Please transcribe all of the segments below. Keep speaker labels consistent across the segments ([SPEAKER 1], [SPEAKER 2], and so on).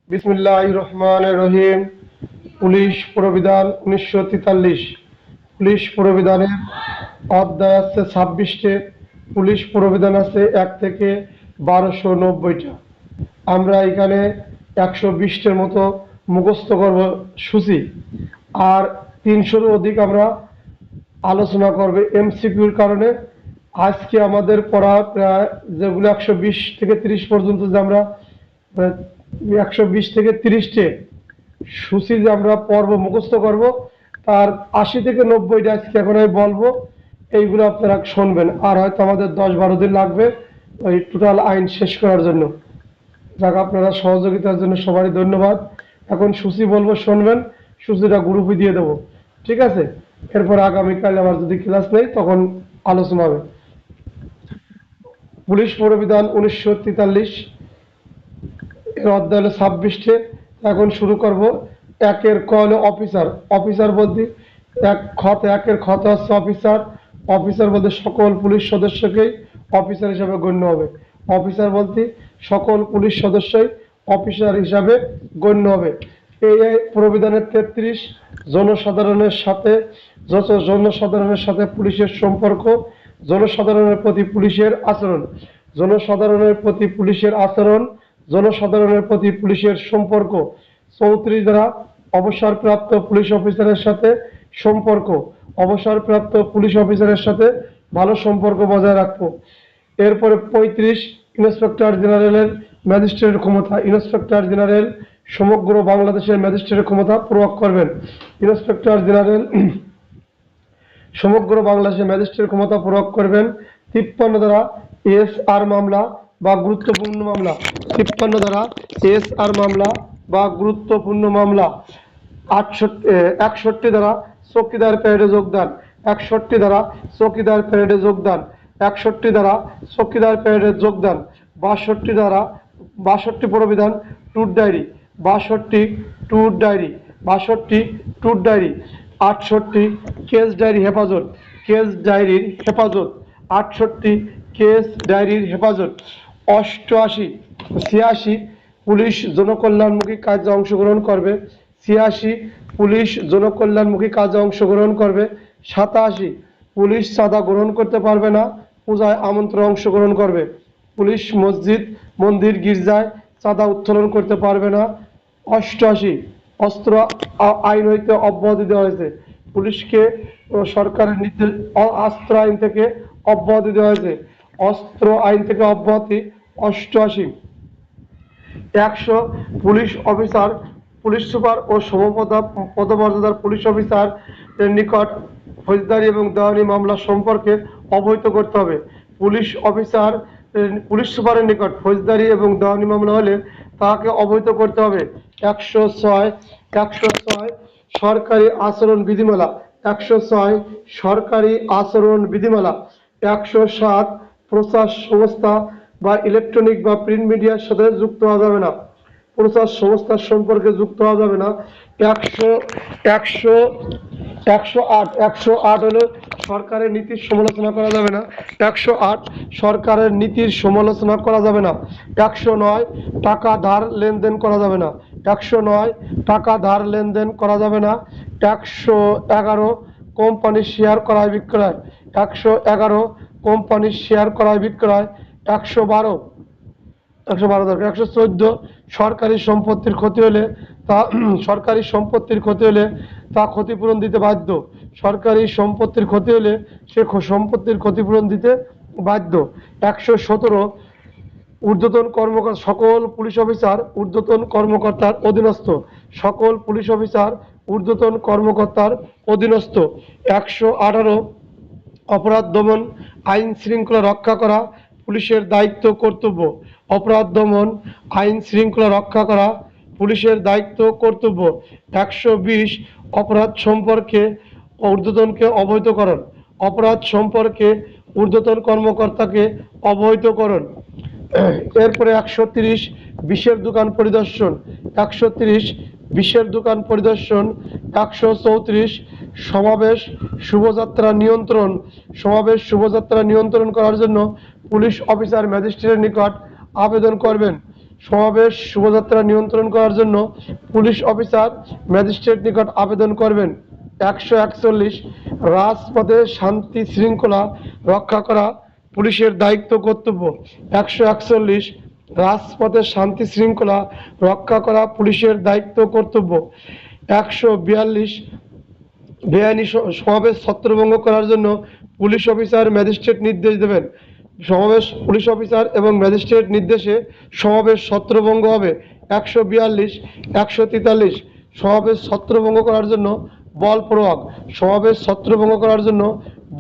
[SPEAKER 1] বিসমিল্লাহির রহমানির রহিম। Police প্রবিধান ১৯৪৩। Police প্রবিধানের অধ্যায় আছে ২৬টে। পুলিশ প্রবিধান আছে ১ থেকে ১২৯০টা। আমরা এখানে ১২০টের মতো মুখস্থ করব সূচি, আর ৩০০রও অধিক আমরা আলোচনা করবে এমসিকিউর কারণে। আজকে আমাদের পড়া প্রায় যেগুলো ১২০ থেকে ৩০ পর্যন্ত, যে আমরা ১২০ থেকে ৩০টে সূচি যে আমরা পর্ব মুখস্থ করব, তার ৮০ থেকে ৯০টা আজকে এখন আমি বলবো। এইগুলো আপনারা শুনবেন, আর হয়তো আমাদের ১০-১২ দিন লাগবে ওই টোটাল আইন শেষ করার জন্য। যাক, আপনারা সহযোগিতার জন্য সবারই ধন্যবাদ। এখন সূচি বলবো, শুনবেন। সূচিটা গ্রুপে দিয়ে দেবো, ঠিক আছে? এরপর আগামীকাল আবার যদি ক্লাস নেই তখন আলোচনা হবে। পুলিশ প্রবিধান ১৯৪৩ এর অধ্যায় হলো ২৬টে। এখন শুরু করব। একের ক হলো অফিসার। অফিসার বলতে একের খত হচ্ছে অফিসার। অফিসার বলতে সকল পুলিশ সদস্যকেই অফিসার হিসাবে গণ্য হবে। অফিসার বলতে সকল পুলিশ সদস্যই অফিসার হিসাবে গণ্য হবে। এই প্রবিধানের ৩৩ জনসাধারণের সাথে পুলিশের সম্পর্ক, জনসাধারণের প্রতি পুলিশের আচরণ, জনসাধারণের প্রতি পুলিশের আচরণ, জনসাধারণের প্রতি পুলিশের সম্পর্ক। ৩৪ দ্বারা অবসরপ্রাপ্ত পুলিশ অফিসারের সাথে সম্পর্ক, অবসরপ্রাপ্ত পুলিশ অফিসারের সাথে ভালো সম্পর্ক বজায় রাখবো। এরপরে ৩৫ ইন্সপেক্টর জেনারেলের ম্যাজিস্ট্রেটের ক্ষমতা। ইন্সপেক্টর জেনারেল সমগ্র বাংলাদেশের ম্যাজিস্ট্রেটের ক্ষমতা প্রয়োগ করবেন। ইন্সপেক্টর জেনারেল সমগ্র বাংলাদেশের ম্যাজিস্ট্রেট ক্ষমতা প্রয়োগ করবেন। ৫৩ দ্বারা এসআর মামলা বা গুরুত্বপূর্ণ মামলা। ৫৩ দ্বারা এসআর মামলা বা গুরুত্বপূর্ণ মামলা। ৬১ দ্বারা চৌকিদার প্যারেডে যোগদান। ৬১ দ্বারা চৌকিদার প্যারেডে যোগদান। ৬১ দ্বারা চৌকিদার প্যারেডে যোগদান। ৬২ প্রবিধান tour diary. ৬২ tour diary. ৬২ tour diary. ৬৮ case diary হেফাজত। কেস ডায়েরির হেফাজত। ৬৮ কেস ডায়েরির হেফাজত। ৮৬ পুলিশ জনকল্যাণমুখী কাজে অংশগ্রহণ করবে। ৮৬ পুলিশ জনকল্যাণমুখী কাজে অংশগ্রহণ করবে। ৮৭ পুলিশ চাঁদা গ্রহণ করতে পারবে না, পূজায় আমন্ত্রণ অংশগ্রহণ করবে। পুলিশ মসজিদ, মন্দির, গির্জায় চাঁদা উত্তোলন করতে পারবে না। ৮৮ অস্ত্র আইন হইতে অব্যাহতি দেওয়া হয়েছে। পুলিশকে সরকারের নির্দেশ অস্ত্র আইন থেকে অব্যাহতি দেওয়া হয়েছে। অস্ত্র আইন থেকে অব্যাহতি। ৮৮ ১০০ পুলিশ অফিসার, পুলিশ সুপার ও পদমর্যাদার পুলিশ অফিসার এর নিকট ফৌজদারি এবং দেওয়ানি মামলা সম্পর্কে অবহিত করতে হবে। পুলিশ অফিসার পুলিশ সুপারের নিকট ফৌজদারি এবং দেওয়ানি মামলা হলে তাকে অবহিত করতে হবে। ১০৬ সরকারি আচরণ বিধিমালা। ১০৬ সরকারি আচরণ বিধিমালা। ১০৭ প্রচার সংস্থা বা ইলেকট্রনিক বা প্রিন্ট মিডিয়ার সাথে যুক্ত হওয়া যাবে না, প্রচার সংস্থার সম্পর্কে যুক্ত হওয়া যাবে না। ১০৮ হলো সরকারের নীতির সমালোচনা করা যাবে না। ১০৮ সরকারের নীতির সমালোচনা করা যাবে না। ১০৯ টাকা ধার লেনদেন করা যাবে না। ১০৯ টাকা ধার লেনদেন করা যাবে না। ১১১ কোম্পানির শেয়ার ক্রয় বিক্রয়। ১১১ কোম্পানির শেয়ার ক্রয় বিক্রয়। ১১২ দরকার। ১১৪ সরকারি সম্পত্তির ক্ষতি হলে তা ক্ষতিপূরণ দিতে বাধ্য। সরকারি সম্পত্তির ক্ষতি হলে সে সম্পত্তির ক্ষতিপূরণ দিতে বাধ্য। ১১৭ ঊর্ধ্বতন কর্মকর্তা, সকল পুলিশ অফিসার ঊর্ধ্বতন কর্মকর্তার অধীনস্থ। সকল পুলিশ অফিসার ঊর্ধ্বতন কর্মকর্তার অধীনস্থ। ১১৮ অপরাধ দমন, আইন শৃঙ্খলা রক্ষা করা পুলিশের দায়িত্ব কর্তব্য। অপরাধ দমন, আইন শৃঙ্খলা রক্ষা করা পুলিশের দায়িত্ব কর্তব্য। ১২০ অপরাধ সম্পর্কে ঊর্ধ্বতনকে অবহিতকরণ। অপরাধ সম্পর্কে ঊর্ধ্বতন কর্মকর্তাকে অবহিতকরণ। এরপরে ১৩০ বিষের দোকান পরিদর্শন। ১৩০ বিষের দোকান পরিদর্শন। ১৩৪ সমাবেশ শুভযাত্রা নিয়ন্ত্রণ। সমাবেশ শুভযাত্রা নিয়ন্ত্রণ করার জন্য পুলিশ অফিসার ম্যাজিস্ট্রেটের নিকট আবেদন করবেন। সমাবেশ শোভাযাত্রা নিয়ন্ত্রণ করার জন্য পুলিশ অফিসার ম্যাজিস্ট্রেট নিকট আবেদন করবেন। 141 রাজপথে শান্তি শৃঙ্খলা রক্ষা করা পুলিশের দায়িত্ব কর্তব্য। 141 রাজপথে শান্তি শৃঙ্খলা রক্ষা করা পুলিশের দায়িত্ব কর্তব্য। 142 বেআইনি সমাবেশ ছত্রভঙ্গ করার জন্য পুলিশ অফিসার ম্যাজিস্ট্রেট নির্দেশ দেবেন। সমাবেশ পুলিশ অফিসার এবং ম্যাজিস্ট্রেট নির্দেশে সমাবেশ ছত্রভঙ্গ হবে। 142 143 সমাবেশ ছত্রভঙ্গ করার জন্য বল প্রয়োগ। সমাবেশ ছত্রভঙ্গ করার জন্য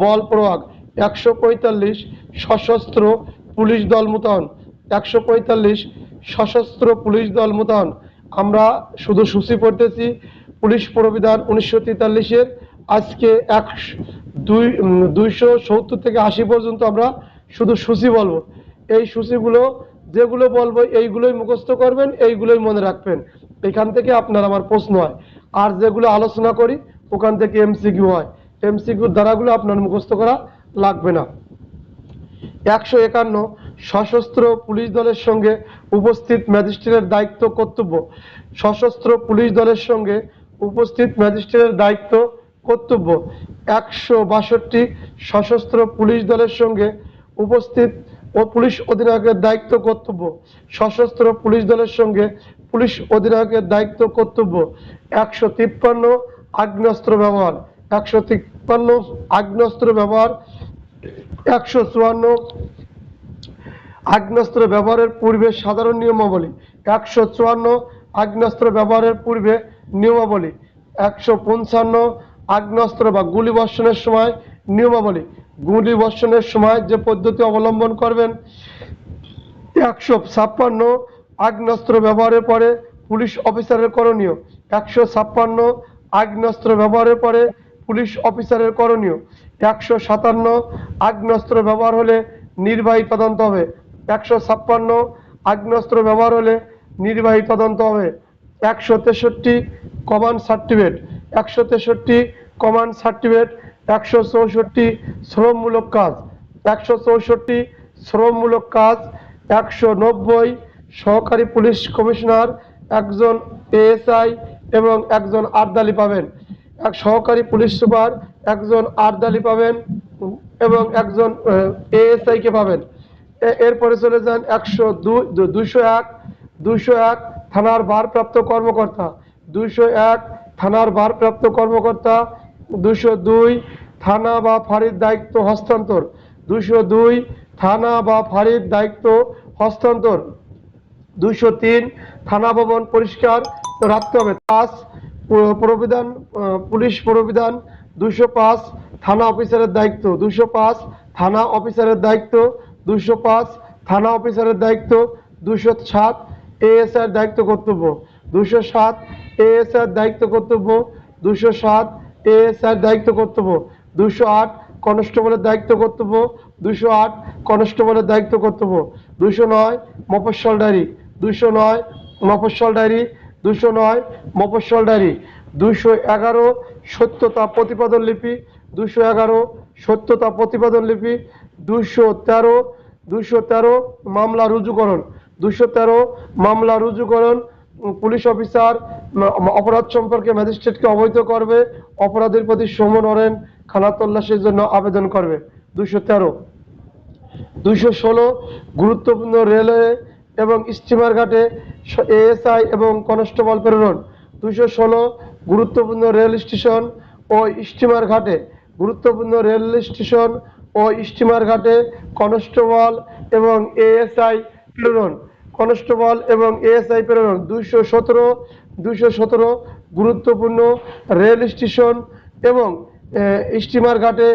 [SPEAKER 1] বল প্রয়োগ। 145 সশস্ত্র পুলিশ দল মোতায়েন। 145 সশস্ত্র পুলিশ দল মোতায়েন। আমরা শুধু সূচি পড়তেছি পুলিশ প্রবিধান 1943-এর। আজকে 270 থেকে 80 পর্যন্ত আমরা শুধু সূচি বলবো। এই সূচিগুলো যেগুলো বলবো এইগুলোই মুখস্থ করবেন, এইগুলোই মনে রাখবেন। এখান থেকে আপনার আমার প্রশ্ন হয়, আর যেগুলো আলোচনা করি ওখান থেকে এমসিকিউ হয়। এমসিকিউর ধারাগুলো আপনার মুখস্থ করা লাগবে না। 151 সশস্ত্র পুলিশ দলের সঙ্গে উপস্থিত ম্যাজিস্ট্রেটের দায়িত্ব কর্তব্য। সশস্ত্র পুলিশ দলের সঙ্গে উপস্থিত ম্যাজিস্ট্রেটের দায়িত্ব কর্তব্য। 162 সশস্ত্র পুলিশ দলের সঙ্গে উপস্থিত ও পুলিশ অধিনায়কের দায়িত্ব কর্তব্য। সশস্ত্র পুলিশ দলের সঙ্গে পুলিশ অধিনায়কের দায়িত্ব কর্তব্য। 153 আগ্নেয়াস্ত্র ব্যবহার। 153 আগ্নেয়াস্ত্র ব্যবহার। 154 আগ্নেয়াস্ত্র ব্যবহারের পূর্বে সাধারণ নিয়মাবলী। 154 আগ্নেয়াস্ত্র ব্যবহারের পূর্বে নিয়মাবলী। 155 আগ্নেয়াস্ত্র বা গুলি বর্ষণের সময় নিয়মাবলী। গুলি বর্ষণের সময় যে পদ্ধতি অবলম্বন করবেন। 156 আগ্নেয়াস্ত্র ব্যবহারের পরে পুলিশ অফিসারের করণীয়। 156 আগ্নেয়াস্ত্র ব্যবহারের পরে পুলিশ অফিসারের করণীয়। 157 আগ্নেয়াস্ত্র ব্যবহার হলে নির্বাহী তদন্ত হবে। 156 আগ্নেয়াস্ত্র ব্যবহার হলে নির্বাহী তদন্ত হবে। 163 কমান্ড সার্টিফিকেট। 163 command certificate. 164 শ্রমমূলক কাজ। 164 শ্রমমূলক কাজ। 190 সহকারী পুলিশ কমিশনার একজন এএসআই এবং একজন আরদালি পাবেন। এক সহকারী পুলিশ সুপার একজন আরদালি পাবেন এবং একজন এএসআই কে পাবেন। এরপরে চলে যান 201 থানার ভারপ্রাপ্ত কর্মকর্তা। 201 থানার ভারপ্রাপ্ত কর্মকর্তা। 202 থানা বা ফাঁড়ির দায়িত্ব হস্তান্তর। 202 থানা বা ফাঁড়ির দায়িত্ব হস্তান্তর। 203 থানা ভবন পরিষ্কার রাখতে হবে। 5 প্রবিধান পুলিশ প্রবিধান। 205 থানা অফিসারের দায়িত্ব। 205 থানা অফিসারের দায়িত্ব। 205 থানা অফিসারের দায়িত্ব। 207 এএসআই দায়িত্ব কর্তব্য। 207 এএসআই দায়িত্ব কর্তব্য। 207 এএসআই দায়িত্ব কর্তব্য। 208 কনস্টেবলের দায়িত্ব কর্তব্য। 208 কনস্টেবলের দায়িত্ব কর্তব্য। 209 মফস্বল ডায়েরি। 209 মফস্বল ডায়েরি। 209 মফস্বল ডায়েরি। 211 সত্যতা প্রতিপাদন লিপি। 211 সত্যতা প্রতিপাদন লিপি। 213 মামলা রুজুকরণ। 213 মামলা রুজুকরণ। পুলিশ অফিসার অপরাধ সম্পর্কে ম্যাজিস্ট্রেটকে অবহিত করবে। অপরাধীর প্রতি সমন ওয়ারেন্ট খানা তল্লাশির জন্য আবেদন করবে। 213 216 গুরুত্বপূর্ণ রেলওয়ে এবং স্টিমার ঘাটে এএসআই এবং কনস্টেবল প্রেরণ। 216 গুরুত্বপূর্ণ রেল স্টেশন ও স্টিমার ঘাটে। গুরুত্বপূর্ণ রেল স্টেশন ও স্টিমার ঘাটে কনস্টেবল এবং এএসআই প্রেরণ। কনস্টেবল এবং এএসআই প্রেরণ। 217 গুরুত্বপূর্ণ রেল স্টেশন এবং স্টিমার ঘাটে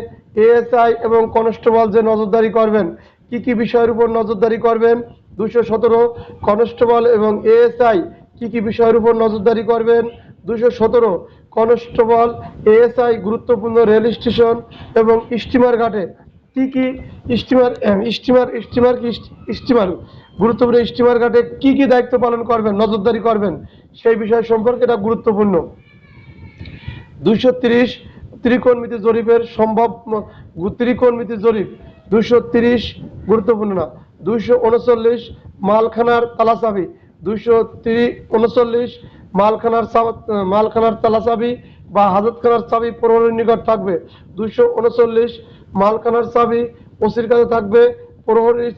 [SPEAKER 1] এএসআই এবং কনস্টেবল যে নজরদারি করবেন, কি কি বিষয়ের উপর নজরদারি করবেন। 217 কনস্টেবল এবং এএসআই কি কি বিষয়ের উপর নজরদারি করবেন। 217 কনস্টেবল এএসআই গুরুত্বপূর্ণ রেল স্টেশন এবং স্টিমার ঘাটে কি কি স্টিমার গুরুত্বপূর্ণ স্টিমার ঘাটে কি কি দায়িত্ব পালন করবেন, নজরদারি করবেন, সেই বিষয় সম্পর্কে এটা গুরুত্বপূর্ণ। 230 ত্রিকোণমিতি জরিপের সম্ভব ত্রিকোণমিতি জরিপ। 230 গুরুত্বপূর্ণ না। 239 মালখানার তালাচাবি, 239 মালখানার তালাচাবি বা হাজতখানার চাবি প্রহরীর নিকট থাকবে। 239 মালখানার চাবি ওসির কাছে থাকবে, প্রহরীর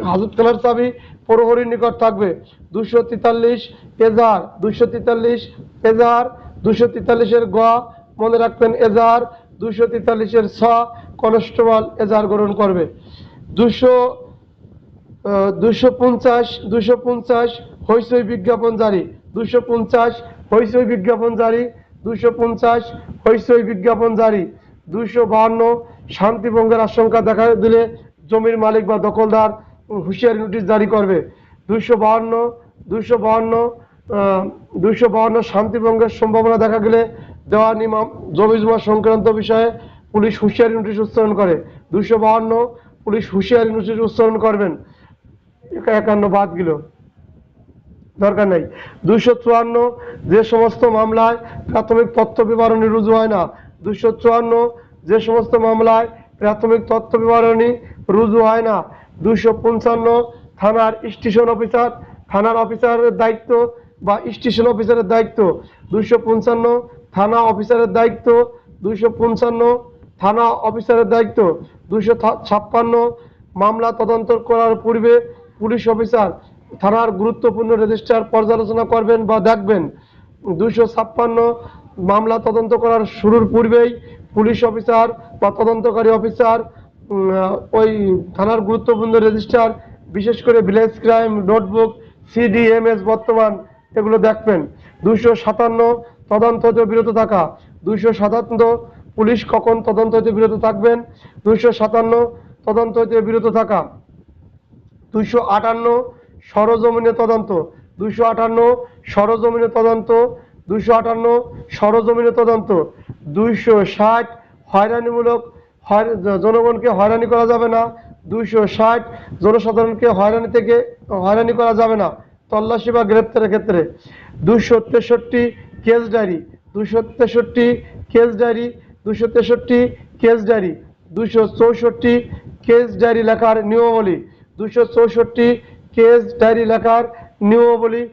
[SPEAKER 1] হাজতখানার চাবি প্রহরীর নিকট থাকবে। 243 এজাহার, 243 গ মনে রাখবেন এজাহার, 243 ছ কনস্টেবল এজাহার গ্রহণ করবে। 250 হইচই বিজ্ঞাপন জারি, 250 হইচই বিজ্ঞাপন জারি, 250 হইচই বিজ্ঞাপন জারি। 252 শান্তিভঙ্গের আশঙ্কা দেখা দিলে জমির মালিক বা দখলদার হুঁশিয়ারি নোটিশ জারি করবে। 252 শান্তিভঙ্গের সম্ভাবনা দেখা গেলে দেওয়ানি জমি জমা সংক্রান্ত বিষয়ে পুলিশ হুঁশিয়ারি নোটিশ উচ্চারণ করে। 252 পুলিশ হুঁশিয়ারি নোটিশ উচ্চারণ করবেন। 51 বাদ গেল, দরকার নেই। 254 যে সমস্ত মামলায় প্রাথমিক তথ্য বিবরণী রুজু হয় না, 254 যে সমস্ত মামলায় প্রাথমিক তথ্য বিবরণী রুজু হয় না। 255 থানার স্টেশন অফিসার, থানার অফিসারের দায়িত্ব বা স্টেশন অফিসারের দায়িত্ব। 255 থানা অফিসারের দায়িত্ব, 255 থানা অফিসারের দায়িত্ব। 256 মামলা তদন্ত করার পূর্বে পুলিশ অফিসার থানার গুরুত্বপূর্ণ রেজিস্টার পর্যালোচনা করবেন বা দেখবেন। 256 মামলা তদন্ত করার শুরুর পূর্বেই পুলিশ অফিসার বা তদন্তকারী অফিসার ওই থানার গুরুত্বপূর্ণ রেজিস্টার, বিশেষ করে ভিলেজ ক্রাইম নোটবুক, সিডিএমএস বর্তমান, এগুলো দেখবেন। 257 তদন্ত হতে বিরত থাকা, 257 পুলিশ কখন তদন্ত হতে বিরত থাকবেন, 257 তদন্ত হতে বিরত থাকা। 258 সরজমিনে তদন্ত, 258 সরজমিনে তদন্ত, 258 সরজমিনে তদন্ত। 260 হয়রানিমূলক, জনগণকে হয়রানি করা যাবে না, 260 জনসাধারণকে হয়রানি করা যাবে না তল্লাশি বা গ্রেপ্তারের ক্ষেত্রে। 263 case diary, 263 case diary, 263 case diary. 264 case diary লেখার নিয়মাবলী, 264 কেস ডায়েরি লেখার নিয়মাবলী।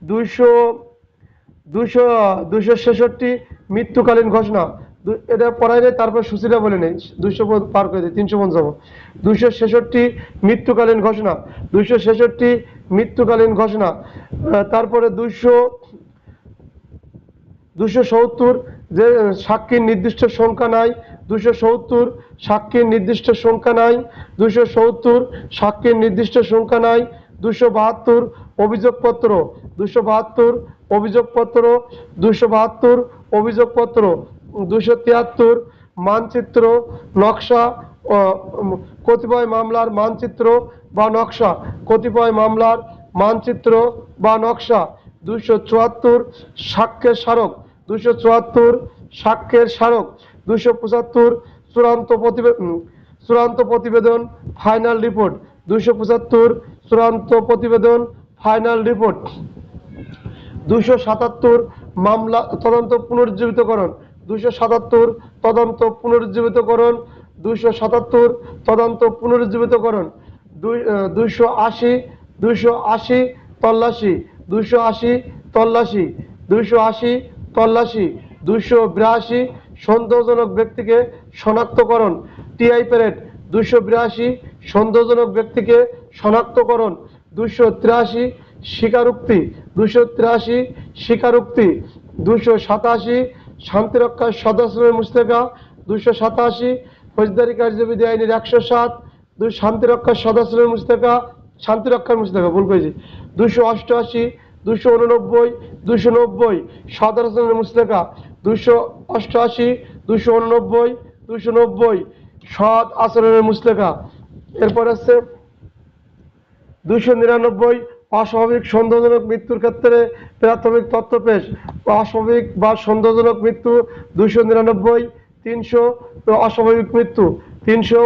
[SPEAKER 1] 266 মৃত্যুকালীন ঘোষণা, এটা পড়াই নেই, তারপর সূচিটা বলে নেই, 200 পার করে দিই, 350 যাবো। 266 মৃত্যুকালীন ঘোষণা, 266 মৃত্যুকালীন ঘোষণা। তারপরে 270 যে সাক্ষীর নির্দিষ্ট সংখ্যা নাই, 270 সাক্ষীর নির্দিষ্ট সংখ্যা নাই, 270 সাক্ষীর নির্দিষ্ট সংখ্যা নাই। 272 অভিযোগপত্র, 272 অভিযোগপত্র, 272 অভিযোগপত্র। 273 মানচিত্র নকশা, কতিপয় মামলার মানচিত্র বা নকশা, কতিপয় মামলার মানচিত্র বা নকশা। 274 সাক্ষ্যের স্মারক, 274 সাক্ষ্যের স্মারক। 275 চূড়ান্ত প্রতিবেদন ফাইনাল রিপোর্ট, 275 চূড়ান্ত প্রতিবেদন ফাইনাল রিপোর্ট। 277 মামলা তদন্ত পুনরুজ্জীবিতকরণ, 277 তদন্ত পুনরুজ্জীবিতকরণ, 277 তদন্ত পুনরুজ্জীবিতকরণ। 280 তল্লাশি, 280 তল্লাশি, 280 তল্লাশি। 282 সন্দেহজনক ব্যক্তিকে শনাক্তকরণ, টিআই প্যারেড, 282 সন্দেহজনক ব্যক্তিকে শনাক্তকরণ। 283 স্বীকারোক্তি, 283 স্বীকারোক্তি। 287 শান্তিরক্ষার সদস্যের মুস্তেকা, 287 ফৌজদারি কার্যবিধি আইনের 107 শান্তিরক্ষার সদস্যের মুস্তেকা, শান্তিরক্ষার মুস্তেকা ভুল করেছি। 288 289 290 সদস্যের মুস্তেকা, 288 289 290 সৎ আচরণের মুস্তেকা। এরপর আছে 299 অস্বাভাবিক সন্দেহজনক মৃত্যুর ক্ষেত্রে প্রাথমিক তথ্য পেশ, অস্বাভাবিক বা সন্দেহজনক মৃত্যু 299। 300 অস্বাভাবিক মৃত্যু, 300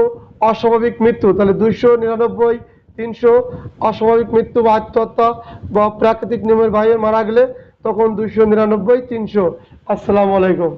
[SPEAKER 1] অস্বাভাবিক মৃত্যু, তাহলে 299 300 অস্বাভাবিক মৃত্যু বা আত্মহত্যা বা প্রাকৃতিক নিয়মের বাইরে মারা গেলে তখন 299 300। আসসালামু আলাইকুম।